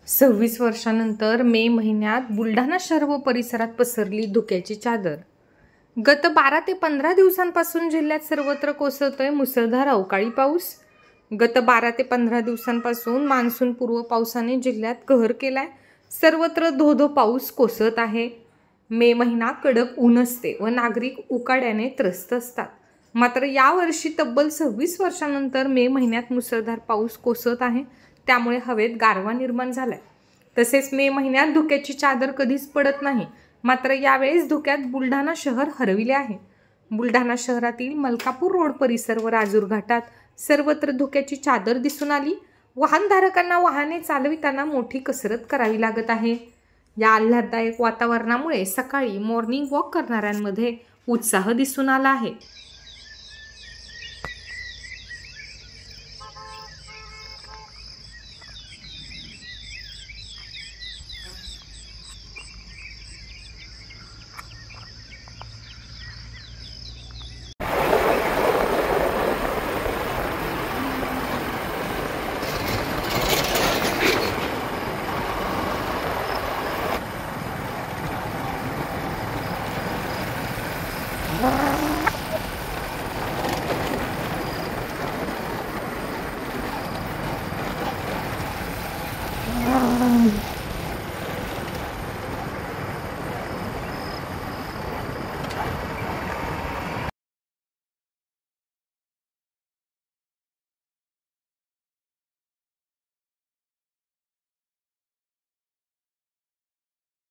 26 वर्षानंतर मे महिन्यात बुलढाणा शहर व परिसरात पसरली धुक्याची चादर। गत 12 ते 15 दिवसांपासून जिल्ह्यात सर्वत्र कोसळतोय मुसळधार अवकाळी पाऊस। गत 12 ते 15 दिवसांपासून मान्सून पूर्व पावसाने जिल्ह्यात कहर केलाय। सर्वत्र धो-धो पाऊस कोसळत आहे। मे महिना कडक ऊन असते व नागरिक उकाड्याने त्रस्त असतात। मात्र यावर्षी तब्बल 26 वर्षांनंतर मे महिन्यात मुसळधार पाऊस कोसळत आहे, त्यामुळे हवेत गारवा निर्माण झालाय। तसेच मे महिन्यात धुक्याची चादर कधीच पडत नाही, मात्र यावेळेस धुक्यात बुलढाणा शहर हरविले आहे। बुलढाणा शहरातील मलकापूर रोड परिसर व राजूर घाटात सर्वत्र धुक्याची चादर दिसून आली। वाहनधारकांना वाहने चालविताना मोठी कसरत करावी लागत आहे। या आल्हाददायक वातावरणामुळे सकाळी मॉर्निंग वॉक करणाऱ्यांमध्ये उत्साह दिसून आला आहे।